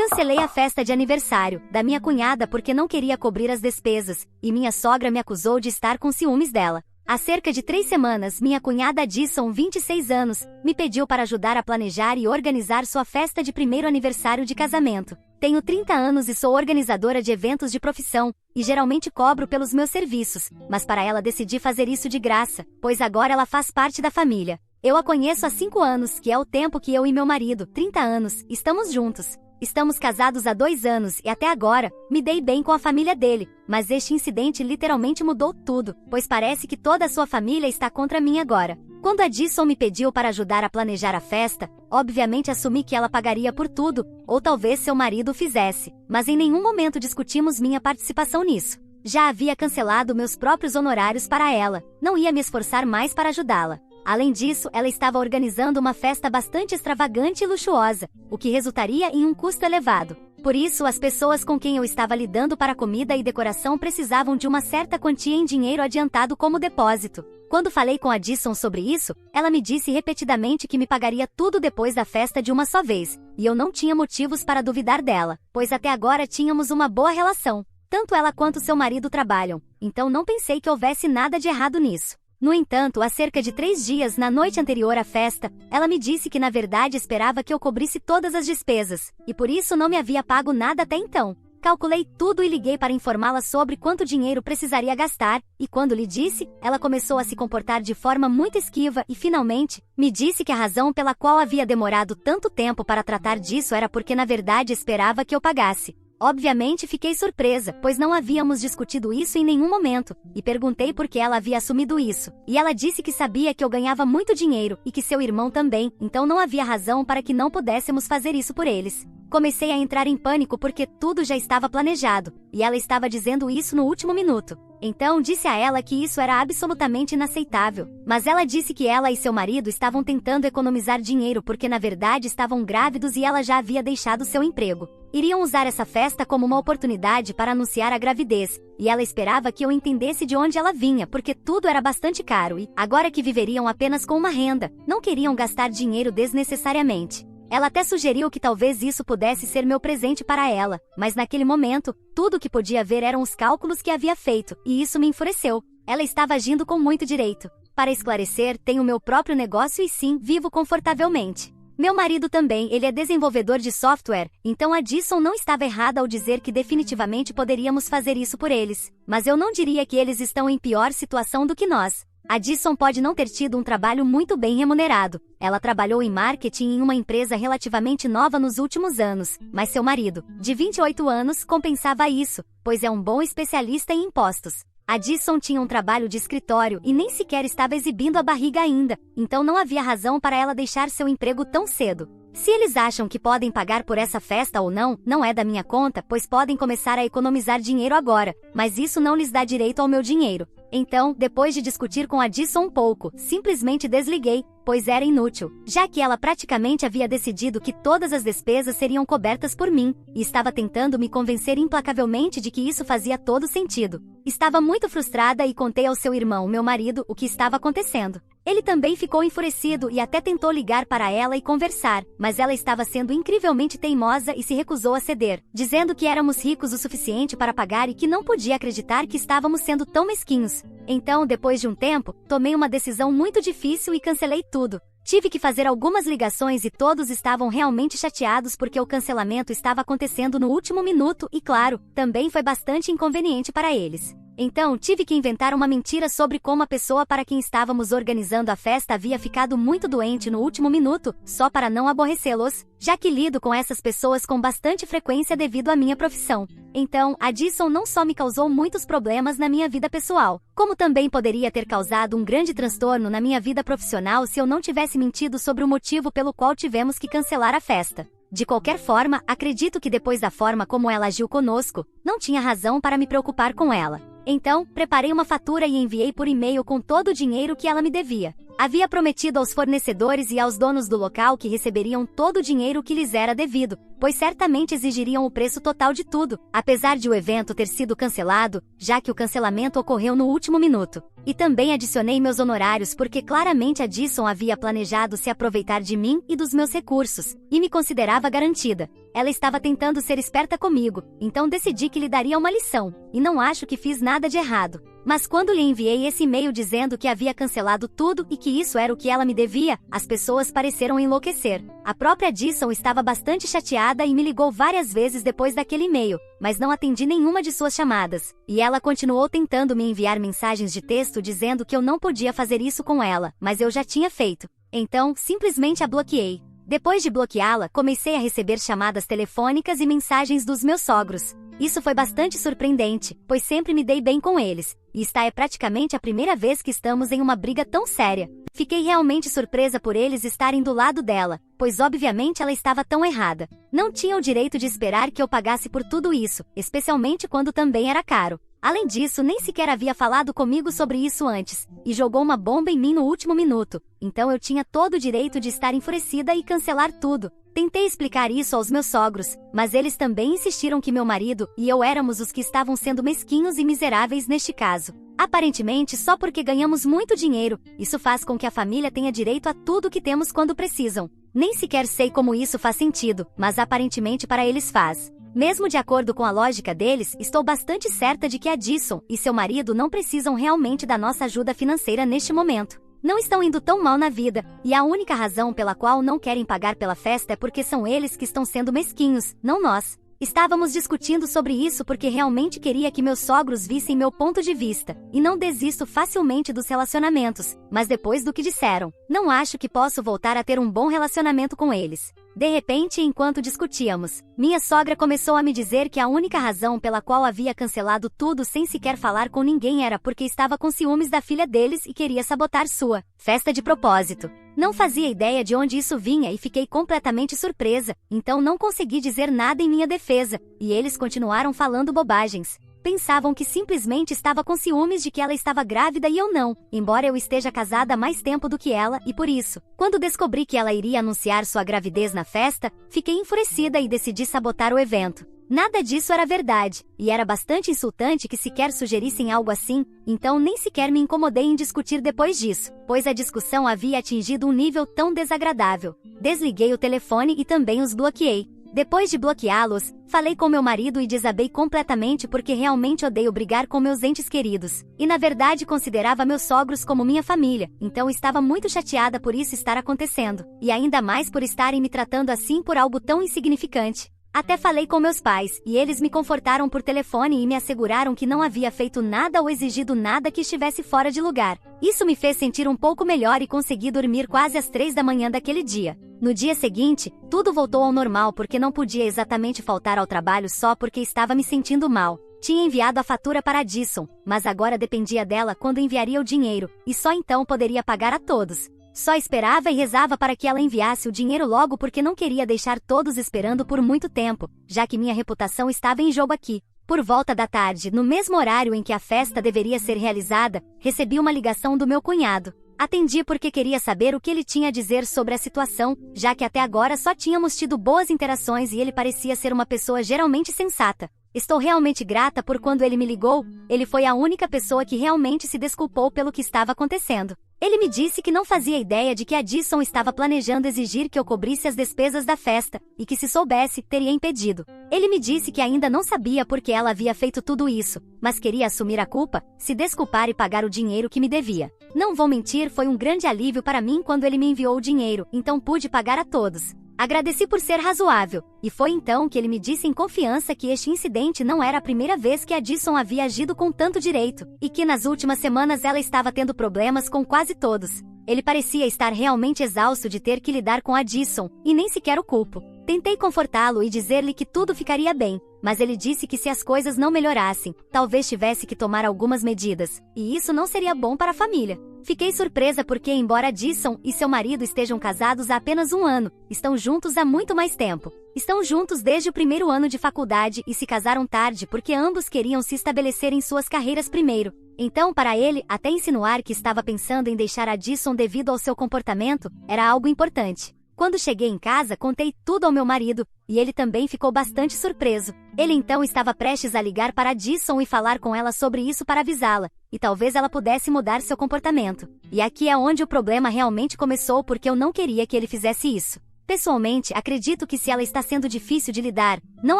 Cancelei a festa de aniversário da minha cunhada porque não queria cobrir as despesas, e minha sogra me acusou de estar com ciúmes dela. Há cerca de 3 semanas, minha cunhada Addison, 26 anos, me pediu para ajudar a planejar e organizar sua festa de primeiro aniversário de casamento. Tenho 30 anos e sou organizadora de eventos de profissão, e geralmente cobro pelos meus serviços, mas para ela decidi fazer isso de graça, pois agora ela faz parte da família. Eu a conheço há 5 anos, que é o tempo que eu e meu marido, 30 anos, estamos juntos. Estamos casados há 2 anos e até agora, me dei bem com a família dele, mas este incidente literalmente mudou tudo, pois parece que toda a sua família está contra mim agora. Quando Addison me pediu para ajudar a planejar a festa, obviamente assumi que ela pagaria por tudo, ou talvez seu marido o fizesse, mas em nenhum momento discutimos minha participação nisso. Já havia cancelado meus próprios honorários para ela, não ia me esforçar mais para ajudá-la. Além disso, ela estava organizando uma festa bastante extravagante e luxuosa, o que resultaria em um custo elevado. Por isso, as pessoas com quem eu estava lidando para comida e decoração precisavam de uma certa quantia em dinheiro adiantado como depósito. Quando falei com a Addison sobre isso, ela me disse repetidamente que me pagaria tudo depois da festa de uma só vez, e eu não tinha motivos para duvidar dela, pois até agora tínhamos uma boa relação. Tanto ela quanto seu marido trabalham, então não pensei que houvesse nada de errado nisso. No entanto, há cerca de 3 dias, na noite anterior à festa, ela me disse que na verdade esperava que eu cobrisse todas as despesas, e por isso não me havia pago nada até então. Calculei tudo e liguei para informá-la sobre quanto dinheiro precisaria gastar, e quando lhe disse, ela começou a se comportar de forma muito esquiva e finalmente, me disse que a razão pela qual havia demorado tanto tempo para tratar disso era porque na verdade esperava que eu pagasse. Obviamente fiquei surpresa, pois não havíamos discutido isso em nenhum momento, e perguntei por que ela havia assumido isso. E ela disse que sabia que eu ganhava muito dinheiro, e que seu irmão também, então não havia razão para que não pudéssemos fazer isso por eles. Comecei a entrar em pânico porque tudo já estava planejado, e ela estava dizendo isso no último minuto. Então disse a ela que isso era absolutamente inaceitável, mas ela disse que ela e seu marido estavam tentando economizar dinheiro porque na verdade estavam grávidos e ela já havia deixado seu emprego. Iriam usar essa festa como uma oportunidade para anunciar a gravidez, e ela esperava que eu entendesse de onde ela vinha porque tudo era bastante caro e, agora que viveriam apenas com uma renda, não queriam gastar dinheiro desnecessariamente. Ela até sugeriu que talvez isso pudesse ser meu presente para ela, mas naquele momento, tudo o que podia ver eram os cálculos que havia feito, e isso me enfureceu. Ela estava agindo com muito direito. Para esclarecer, tenho meu próprio negócio e sim, vivo confortavelmente. Meu marido também, ele é desenvolvedor de software, então a Addison não estava errada ao dizer que definitivamente poderíamos fazer isso por eles, mas eu não diria que eles estão em pior situação do que nós. A Addison pode não ter tido um trabalho muito bem remunerado. Ela trabalhou em marketing em uma empresa relativamente nova nos últimos anos, mas seu marido, de 28 anos, compensava isso, pois é um bom especialista em impostos. A Addison tinha um trabalho de escritório e nem sequer estava exibindo a barriga ainda, então não havia razão para ela deixar seu emprego tão cedo. Se eles acham que podem pagar por essa festa ou não, não é da minha conta, pois podem começar a economizar dinheiro agora, mas isso não lhes dá direito ao meu dinheiro. Então, depois de discutir com a Addison um pouco, simplesmente desliguei, pois era inútil, já que ela praticamente havia decidido que todas as despesas seriam cobertas por mim, e estava tentando me convencer implacavelmente de que isso fazia todo sentido. Estava muito frustrada e contei ao seu irmão, meu marido, o que estava acontecendo. Ele também ficou enfurecido e até tentou ligar para ela e conversar, mas ela estava sendo incrivelmente teimosa e se recusou a ceder, dizendo que éramos ricos o suficiente para pagar e que não podia acreditar que estávamos sendo tão mesquinhos. Então, depois de um tempo, tomei uma decisão muito difícil e cancelei tudo. Tive que fazer algumas ligações e todos estavam realmente chateados porque o cancelamento estava acontecendo no último minuto e, claro, também foi bastante inconveniente para eles. Então, tive que inventar uma mentira sobre como a pessoa para quem estávamos organizando a festa havia ficado muito doente no último minuto, só para não aborrecê-los, já que lido com essas pessoas com bastante frequência devido à minha profissão. Então, a Addison não só me causou muitos problemas na minha vida pessoal, como também poderia ter causado um grande transtorno na minha vida profissional se eu não tivesse mentido sobre o motivo pelo qual tivemos que cancelar a festa. De qualquer forma, acredito que depois da forma como ela agiu conosco, não tinha razão para me preocupar com ela. Então, preparei uma fatura e enviei por e-mail com todo o dinheiro que ela me devia. Havia prometido aos fornecedores e aos donos do local que receberiam todo o dinheiro que lhes era devido, pois certamente exigiriam o preço total de tudo, apesar de o evento ter sido cancelado, já que o cancelamento ocorreu no último minuto. E também adicionei meus honorários porque claramente a Addison havia planejado se aproveitar de mim e dos meus recursos, e me considerava garantida. Ela estava tentando ser esperta comigo, então decidi que lhe daria uma lição, e não acho que fiz nada de errado. Mas quando lhe enviei esse e-mail dizendo que havia cancelado tudo e que isso era o que ela me devia, as pessoas pareceram enlouquecer. A própria Dison estava bastante chateada e me ligou várias vezes depois daquele e-mail, mas não atendi nenhuma de suas chamadas. E ela continuou tentando me enviar mensagens de texto dizendo que eu não podia fazer isso com ela, mas eu já tinha feito. Então, simplesmente a bloqueei. Depois de bloqueá-la, comecei a receber chamadas telefônicas e mensagens dos meus sogros. Isso foi bastante surpreendente, pois sempre me dei bem com eles, e esta é praticamente a primeira vez que estamos em uma briga tão séria. Fiquei realmente surpresa por eles estarem do lado dela, pois obviamente ela estava tão errada. Não tinha o direito de esperar que eu pagasse por tudo isso, especialmente quando também era caro. Além disso, nem sequer havia falado comigo sobre isso antes, e jogou uma bomba em mim no último minuto, então eu tinha todo o direito de estar enfurecida e cancelar tudo. Tentei explicar isso aos meus sogros, mas eles também insistiram que meu marido e eu éramos os que estavam sendo mesquinhos e miseráveis neste caso. Aparentemente, só porque ganhamos muito dinheiro, isso faz com que a família tenha direito a tudo que temos quando precisam. Nem sequer sei como isso faz sentido, mas aparentemente para eles faz. Mesmo de acordo com a lógica deles, estou bastante certa de que a Dison e seu marido não precisam realmente da nossa ajuda financeira neste momento. Não estão indo tão mal na vida, e a única razão pela qual não querem pagar pela festa é porque são eles que estão sendo mesquinhos, não nós. Estávamos discutindo sobre isso porque realmente queria que meus sogros vissem meu ponto de vista, e não desisto facilmente dos relacionamentos, mas depois do que disseram, não acho que posso voltar a ter um bom relacionamento com eles. De repente, enquanto discutíamos, minha sogra começou a me dizer que a única razão pela qual havia cancelado tudo sem sequer falar com ninguém era porque estava com ciúmes da filha deles e queria sabotar sua festa de propósito. Não fazia ideia de onde isso vinha e fiquei completamente surpresa, então não consegui dizer nada em minha defesa, e eles continuaram falando bobagens. Pensavam que simplesmente estava com ciúmes de que ela estava grávida e eu não, embora eu esteja casada há mais tempo do que ela, e por isso, quando descobri que ela iria anunciar sua gravidez na festa, fiquei enfurecida e decidi sabotar o evento. Nada disso era verdade, e era bastante insultante que sequer sugerissem algo assim, então nem sequer me incomodei em discutir depois disso, pois a discussão havia atingido um nível tão desagradável. Desliguei o telefone e também os bloqueei. Depois de bloqueá-los, falei com meu marido e desabei completamente porque realmente odeio brigar com meus entes queridos. E na verdade considerava meus sogros como minha família, então estava muito chateada por isso estar acontecendo. E ainda mais por estarem me tratando assim por algo tão insignificante. Até falei com meus pais, e eles me confortaram por telefone e me asseguraram que não havia feito nada ou exigido nada que estivesse fora de lugar. Isso me fez sentir um pouco melhor e consegui dormir quase às 3 da manhã daquele dia. No dia seguinte, tudo voltou ao normal porque não podia exatamente faltar ao trabalho só porque estava me sentindo mal. Tinha enviado a fatura para a Dison, mas agora dependia dela quando enviaria o dinheiro, e só então poderia pagar a todos. Só esperava e rezava para que ela enviasse o dinheiro logo porque não queria deixar todos esperando por muito tempo, já que minha reputação estava em jogo aqui. Por volta da tarde, no mesmo horário em que a festa deveria ser realizada, recebi uma ligação do meu cunhado. Atendi porque queria saber o que ele tinha a dizer sobre a situação, já que até agora só tínhamos tido boas interações e ele parecia ser uma pessoa geralmente sensata. Estou realmente grata por quando ele me ligou, ele foi a única pessoa que realmente se desculpou pelo que estava acontecendo. Ele me disse que não fazia ideia de que a Dison estava planejando exigir que eu cobrisse as despesas da festa, e que se soubesse, teria impedido. Ele me disse que ainda não sabia por que ela havia feito tudo isso, mas queria assumir a culpa, se desculpar e pagar o dinheiro que me devia. Não vou mentir, foi um grande alívio para mim quando ele me enviou o dinheiro, então pude pagar a todos. Agradeci por ser razoável, e foi então que ele me disse em confiança que este incidente não era a primeira vez que a Dison havia agido com tanto direito, e que nas últimas semanas ela estava tendo problemas com quase todos. Ele parecia estar realmente exausto de ter que lidar com a Dison, e nem sequer o culpo. Tentei confortá-lo e dizer-lhe que tudo ficaria bem, mas ele disse que se as coisas não melhorassem, talvez tivesse que tomar algumas medidas, e isso não seria bom para a família. Fiquei surpresa porque, embora Dison e seu marido estejam casados há apenas 1 ano, estão juntos há muito mais tempo. Estão juntos desde o primeiro ano de faculdade e se casaram tarde porque ambos queriam se estabelecer em suas carreiras primeiro. Então, para ele, até insinuar que estava pensando em deixar a Dison devido ao seu comportamento, era algo importante. Quando cheguei em casa, contei tudo ao meu marido, e ele também ficou bastante surpreso. Ele então estava prestes a ligar para a Dison e falar com ela sobre isso para avisá-la, e talvez ela pudesse mudar seu comportamento. E aqui é onde o problema realmente começou porque eu não queria que ele fizesse isso. Pessoalmente, acredito que se ela está sendo difícil de lidar, não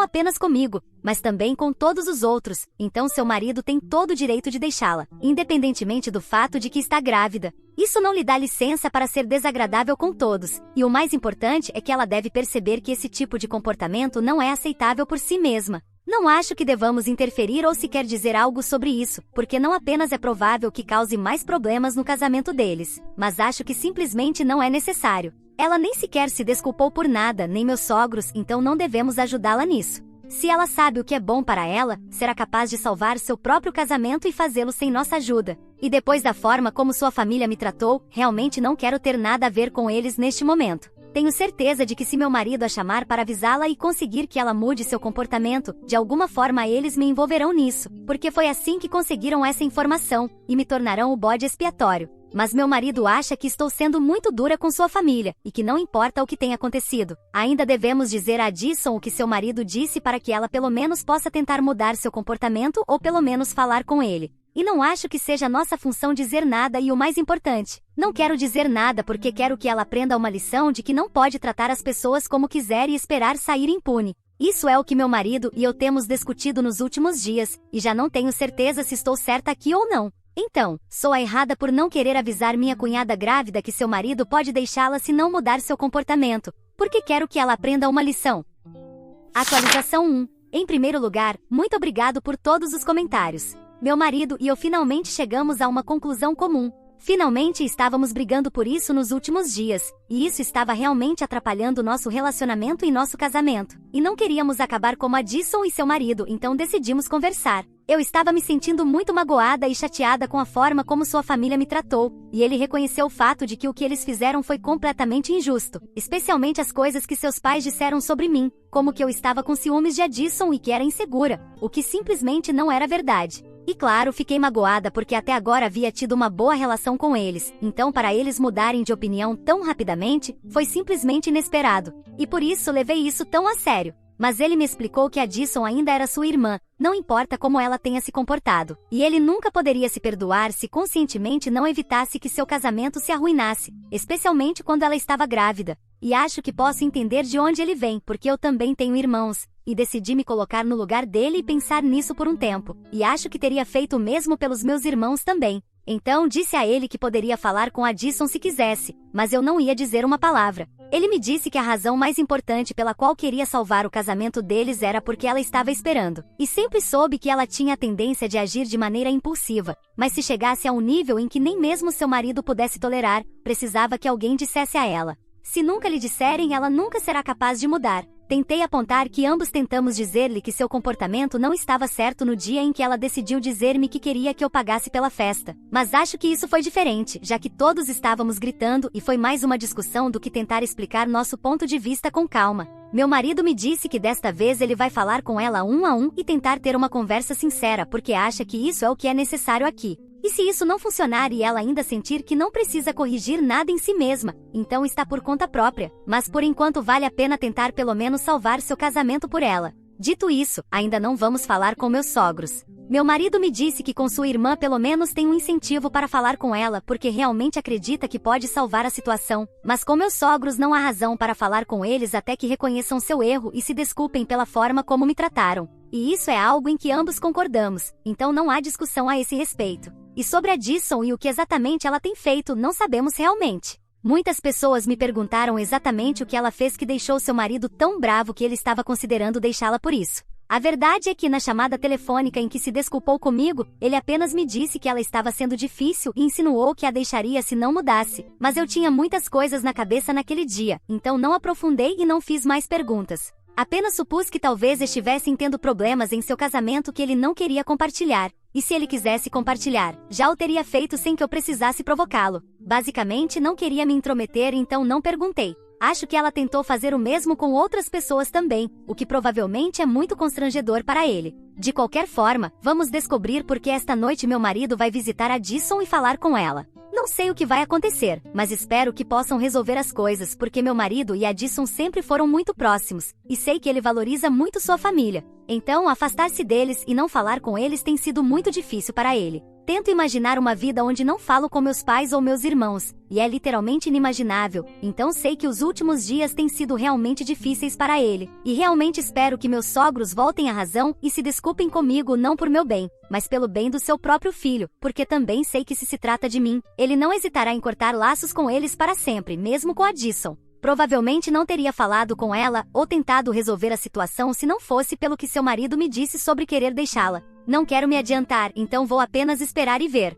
apenas comigo, mas também com todos os outros, então seu marido tem todo o direito de deixá-la, independentemente do fato de que está grávida. Isso não lhe dá licença para ser desagradável com todos, e o mais importante é que ela deve perceber que esse tipo de comportamento não é aceitável por si mesma. Não acho que devamos interferir ou sequer dizer algo sobre isso, porque não apenas é provável que cause mais problemas no casamento deles, mas acho que simplesmente não é necessário. Ela nem sequer se desculpou por nada, nem meus sogros, então não devemos ajudá-la nisso. Se ela sabe o que é bom para ela, será capaz de salvar seu próprio casamento e fazê-lo sem nossa ajuda. E depois da forma como sua família me tratou, realmente não quero ter nada a ver com eles neste momento. Tenho certeza de que se meu marido a chamar para avisá-la e conseguir que ela mude seu comportamento, de alguma forma eles me envolverão nisso, porque foi assim que conseguiram essa informação, e me tornarão o bode expiatório. Mas meu marido acha que estou sendo muito dura com sua família, e que não importa o que tenha acontecido. Ainda devemos dizer a Addison o que seu marido disse para que ela pelo menos possa tentar mudar seu comportamento ou pelo menos falar com ele. E não acho que seja nossa função dizer nada e o mais importante, não quero dizer nada porque quero que ela aprenda uma lição de que não pode tratar as pessoas como quiser e esperar sair impune. Isso é o que meu marido e eu temos discutido nos últimos dias, e já não tenho certeza se estou certa aqui ou não. Então, sou a errada por não querer avisar minha cunhada grávida que seu marido pode deixá-la se não mudar seu comportamento, porque quero que ela aprenda uma lição. Atualização 1. Em primeiro lugar, muito obrigado por todos os comentários. Meu marido e eu finalmente chegamos a uma conclusão comum. Finalmente estávamos brigando por isso nos últimos dias, e isso estava realmente atrapalhando nosso relacionamento e nosso casamento. E não queríamos acabar como Addison e seu marido, então decidimos conversar. Eu estava me sentindo muito magoada e chateada com a forma como sua família me tratou, e ele reconheceu o fato de que o que eles fizeram foi completamente injusto, especialmente as coisas que seus pais disseram sobre mim, como que eu estava com ciúmes de Addison e que era insegura, o que simplesmente não era verdade. E claro, fiquei magoada porque até agora havia tido uma boa relação com eles, então para eles mudarem de opinião tão rapidamente, foi simplesmente inesperado. E por isso levei isso tão a sério. Mas ele me explicou que Addison ainda era sua irmã, não importa como ela tenha se comportado. E ele nunca poderia se perdoar se conscientemente não evitasse que seu casamento se arruinasse, especialmente quando ela estava grávida. E acho que posso entender de onde ele vem, porque eu também tenho irmãos, e decidi me colocar no lugar dele e pensar nisso por um tempo. E acho que teria feito o mesmo pelos meus irmãos também. Então disse a ele que poderia falar com Addison se quisesse, mas eu não ia dizer uma palavra. Ele me disse que a razão mais importante pela qual queria salvar o casamento deles era porque ela estava esperando. E sempre soube que ela tinha a tendência de agir de maneira impulsiva, mas se chegasse a um nível em que nem mesmo seu marido pudesse tolerar, precisava que alguém dissesse a ela. Se nunca lhe disserem, ela nunca será capaz de mudar. Tentei apontar que ambos tentamos dizer-lhe que seu comportamento não estava certo no dia em que ela decidiu dizer-me que queria que eu pagasse pela festa. Mas acho que isso foi diferente, já que todos estávamos gritando e foi mais uma discussão do que tentar explicar nosso ponto de vista com calma. Meu marido me disse que desta vez ele vai falar com ela um a um e tentar ter uma conversa sincera porque acha que isso é o que é necessário aqui. E se isso não funcionar e ela ainda sentir que não precisa corrigir nada em si mesma, então está por conta própria. Mas por enquanto vale a pena tentar pelo menos salvar seu casamento por ela. Dito isso, ainda não vamos falar com meus sogros. Meu marido me disse que com sua irmã pelo menos tem um incentivo para falar com ela porque realmente acredita que pode salvar a situação. Mas com meus sogros não há razão para falar com eles até que reconheçam seu erro e se desculpem pela forma como me trataram. E isso é algo em que ambos concordamos, então não há discussão a esse respeito. E sobre a Addison e o que exatamente ela tem feito, não sabemos realmente. Muitas pessoas me perguntaram exatamente o que ela fez que deixou seu marido tão bravo que ele estava considerando deixá-la por isso. A verdade é que na chamada telefônica em que se desculpou comigo, ele apenas me disse que ela estava sendo difícil e insinuou que a deixaria se não mudasse. Mas eu tinha muitas coisas na cabeça naquele dia, então não aprofundei e não fiz mais perguntas. Apenas supus que talvez estivessem tendo problemas em seu casamento que ele não queria compartilhar. E se ele quisesse compartilhar, já o teria feito sem que eu precisasse provocá-lo. Basicamente não queria me intrometer, então não perguntei. Acho que ela tentou fazer o mesmo com outras pessoas também, o que provavelmente é muito constrangedor para ele. De qualquer forma, vamos descobrir porque esta noite meu marido vai visitar a Addison e falar com ela. Não sei o que vai acontecer, mas espero que possam resolver as coisas porque meu marido e a Addison sempre foram muito próximos, e sei que ele valoriza muito sua família. Então, afastar-se deles e não falar com eles tem sido muito difícil para ele. Tento imaginar uma vida onde não falo com meus pais ou meus irmãos, e é literalmente inimaginável, então sei que os últimos dias têm sido realmente difíceis para ele, e realmente espero que meus sogros voltem à razão e se desculpem comigo não por meu bem, mas pelo bem do seu próprio filho, porque também sei que se trata de mim, ele não hesitará em cortar laços com eles para sempre, mesmo com a Addison. Provavelmente não teria falado com ela ou tentado resolver a situação se não fosse pelo que seu marido me disse sobre querer deixá-la. Não quero me adiantar, então vou apenas esperar e ver.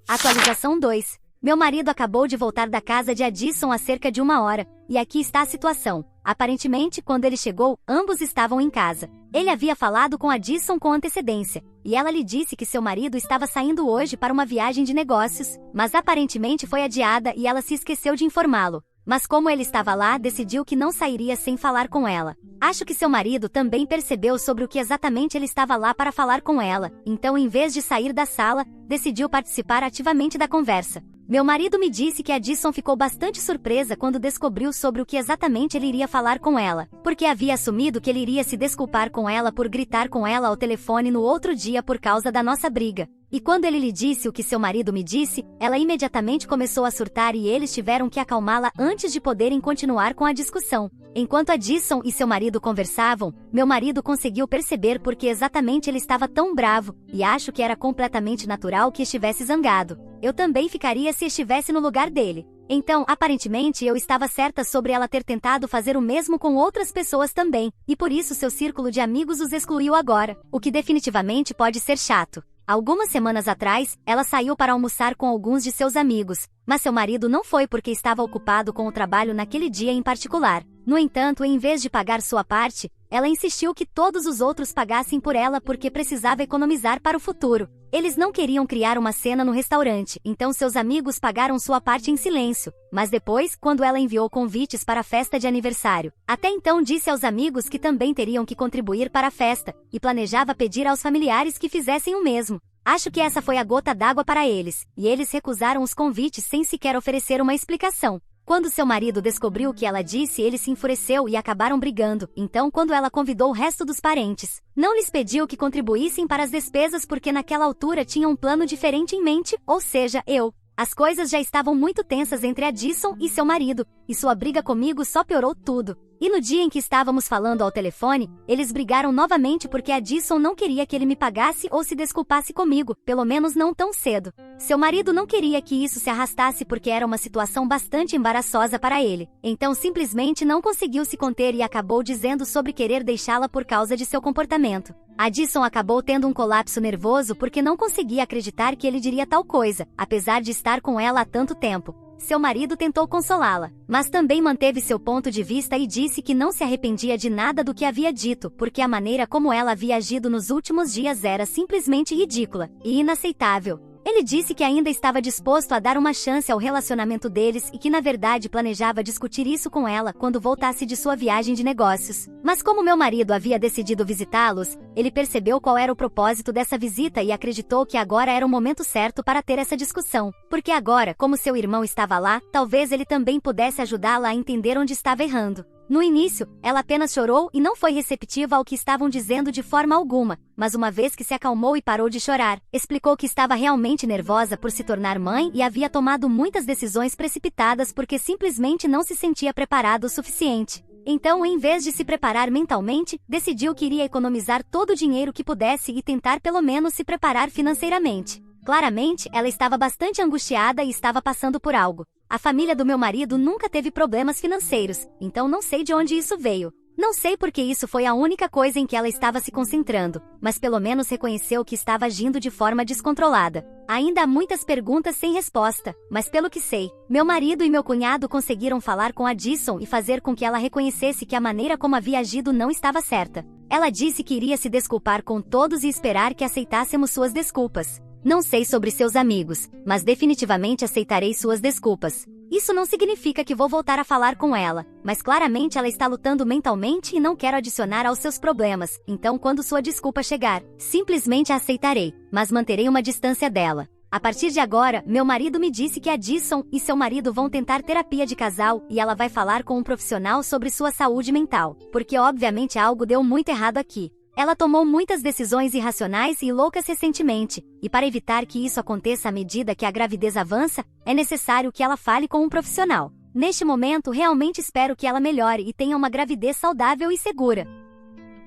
Atualização 2. Meu marido acabou de voltar da casa de Addison há cerca de 1 hora, e aqui está a situação. Aparentemente, quando ele chegou, ambos estavam em casa. Ele havia falado com Addison com antecedência, e ela lhe disse que seu marido estava saindo hoje para uma viagem de negócios, mas aparentemente foi adiada e ela se esqueceu de informá-lo. Mas como ele estava lá, decidiu que não sairia sem falar com ela. Acho que seu marido também percebeu sobre o que exatamente ele estava lá para falar com ela, então em vez de sair da sala, decidiu participar ativamente da conversa. Meu marido me disse que Addison ficou bastante surpresa quando descobriu sobre o que exatamente ele iria falar com ela, porque havia assumido que ele iria se desculpar com ela por gritar com ela ao telefone no outro dia por causa da nossa briga. E quando ele lhe disse o que seu marido me disse, ela imediatamente começou a surtar e eles tiveram que acalmá-la antes de poderem continuar com a discussão. Enquanto Addison e seu marido conversavam, meu marido conseguiu perceber por que exatamente ele estava tão bravo, e acho que era completamente natural que estivesse zangado. Eu também ficaria se estivesse no lugar dele. Então, aparentemente eu estava certa sobre ela ter tentado fazer o mesmo com outras pessoas também, e por isso seu círculo de amigos os excluiu agora, o que definitivamente pode ser chato. Algumas semanas atrás, ela saiu para almoçar com alguns de seus amigos, mas seu marido não foi porque estava ocupado com o trabalho naquele dia em particular. No entanto, em vez de pagar sua parte, ela insistiu que todos os outros pagassem por ela porque precisava economizar para o futuro. Eles não queriam criar uma cena no restaurante, então seus amigos pagaram sua parte em silêncio. Mas depois, quando ela enviou convites para a festa de aniversário, até então disse aos amigos que também teriam que contribuir para a festa, e planejava pedir aos familiares que fizessem o mesmo. Acho que essa foi a gota d'água para eles, e eles recusaram os convites sem sequer oferecer uma explicação. Quando seu marido descobriu o que ela disse, ele se enfureceu e acabaram brigando. Então, quando ela convidou o resto dos parentes, não lhes pediu que contribuíssem para as despesas porque naquela altura tinha um plano diferente em mente, ou seja, eu. As coisas já estavam muito tensas entre Addison e seu marido, e sua briga comigo só piorou tudo. E no dia em que estávamos falando ao telefone, eles brigaram novamente porque Addison não queria que ele me pagasse ou se desculpasse comigo, pelo menos não tão cedo. Seu marido não queria que isso se arrastasse porque era uma situação bastante embaraçosa para ele, então simplesmente não conseguiu se conter e acabou dizendo sobre querer deixá-la por causa de seu comportamento. Addison acabou tendo um colapso nervoso porque não conseguia acreditar que ele diria tal coisa, apesar de estar com ela há tanto tempo. Seu marido tentou consolá-la, mas também manteve seu ponto de vista e disse que não se arrependia de nada do que havia dito, porque a maneira como ela havia agido nos últimos dias era simplesmente ridícula e inaceitável. Ele disse que ainda estava disposto a dar uma chance ao relacionamento deles e que na verdade planejava discutir isso com ela quando voltasse de sua viagem de negócios. Mas como meu marido havia decidido visitá-los, ele percebeu qual era o propósito dessa visita e acreditou que agora era o momento certo para ter essa discussão. Porque agora, como seu irmão estava lá, talvez ele também pudesse ajudá-la a entender onde estava errando. No início, ela apenas chorou e não foi receptiva ao que estavam dizendo de forma alguma, mas uma vez que se acalmou e parou de chorar, explicou que estava realmente nervosa por se tornar mãe e havia tomado muitas decisões precipitadas porque simplesmente não se sentia preparada o suficiente. Então, em vez de se preparar mentalmente, decidiu que iria economizar todo o dinheiro que pudesse e tentar pelo menos se preparar financeiramente. Claramente, ela estava bastante angustiada e estava passando por algo. A família do meu marido nunca teve problemas financeiros, então não sei de onde isso veio. Não sei porque isso foi a única coisa em que ela estava se concentrando, mas pelo menos reconheceu que estava agindo de forma descontrolada. Ainda há muitas perguntas sem resposta, mas pelo que sei, meu marido e meu cunhado conseguiram falar com Addison e fazer com que ela reconhecesse que a maneira como havia agido não estava certa. Ela disse que iria se desculpar com todos e esperar que aceitássemos suas desculpas. Não sei sobre seus amigos, mas definitivamente aceitarei suas desculpas. Isso não significa que vou voltar a falar com ela, mas claramente ela está lutando mentalmente e não quero adicionar aos seus problemas, então quando sua desculpa chegar, simplesmente a aceitarei, mas manterei uma distância dela. A partir de agora, meu marido me disse que Addison e seu marido vão tentar terapia de casal e ela vai falar com um profissional sobre sua saúde mental, porque obviamente algo deu muito errado aqui. Ela tomou muitas decisões irracionais e loucas recentemente, e para evitar que isso aconteça à medida que a gravidez avança, é necessário que ela fale com um profissional. Neste momento, realmente espero que ela melhore e tenha uma gravidez saudável e segura.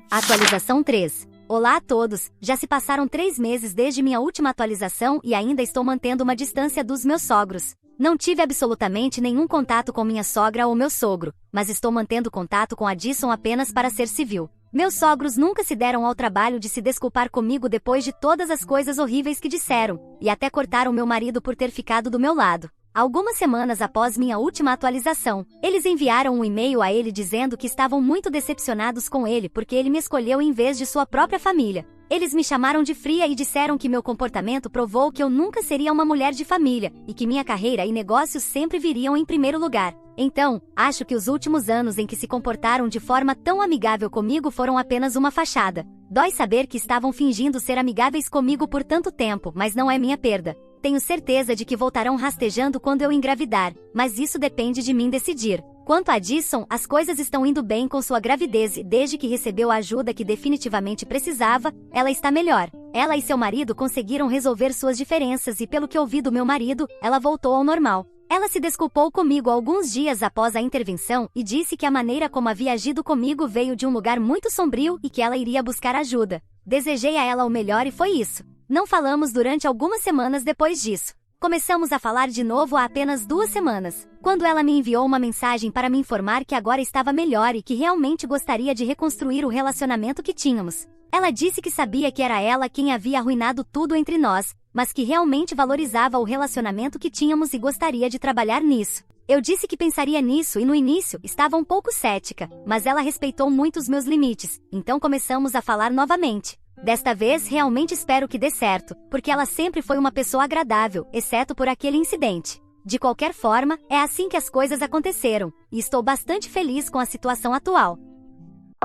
Atualização 3. Olá a todos, já se passaram 3 meses desde minha última atualização e ainda estou mantendo uma distância dos meus sogros. Não tive absolutamente nenhum contato com minha sogra ou meu sogro, mas estou mantendo contato com a Addison apenas para ser civil. Meus sogros nunca se deram ao trabalho de se desculpar comigo depois de todas as coisas horríveis que disseram, e até cortaram meu marido por ter ficado do meu lado. Algumas semanas após minha última atualização, eles enviaram um e-mail a ele dizendo que estavam muito decepcionados com ele porque ele me escolheu em vez de sua própria família. Eles me chamaram de fria e disseram que meu comportamento provou que eu nunca seria uma mulher de família, e que minha carreira e negócios sempre viriam em primeiro lugar. Então, acho que os últimos anos em que se comportaram de forma tão amigável comigo foram apenas uma fachada. Dói saber que estavam fingindo ser amigáveis comigo por tanto tempo, mas não é minha perda. Tenho certeza de que voltarão rastejando quando eu engravidar, mas isso depende de mim decidir. Quanto a Addison, as coisas estão indo bem com sua gravidez e desde que recebeu a ajuda que definitivamente precisava, ela está melhor. Ela e seu marido conseguiram resolver suas diferenças e pelo que ouvi do meu marido, ela voltou ao normal. Ela se desculpou comigo alguns dias após a intervenção e disse que a maneira como havia agido comigo veio de um lugar muito sombrio e que ela iria buscar ajuda. Desejei a ela o melhor e foi isso. Não falamos durante algumas semanas depois disso. Começamos a falar de novo há apenas 2 semanas, quando ela me enviou uma mensagem para me informar que agora estava melhor e que realmente gostaria de reconstruir o relacionamento que tínhamos. Ela disse que sabia que era ela quem havia arruinado tudo entre nós, mas que realmente valorizava o relacionamento que tínhamos e gostaria de trabalhar nisso. Eu disse que pensaria nisso e no início estava um pouco cética, mas ela respeitou muito os meus limites, então começamos a falar novamente. Desta vez realmente espero que dê certo, porque ela sempre foi uma pessoa agradável, exceto por aquele incidente. De qualquer forma, é assim que as coisas aconteceram, e estou bastante feliz com a situação atual.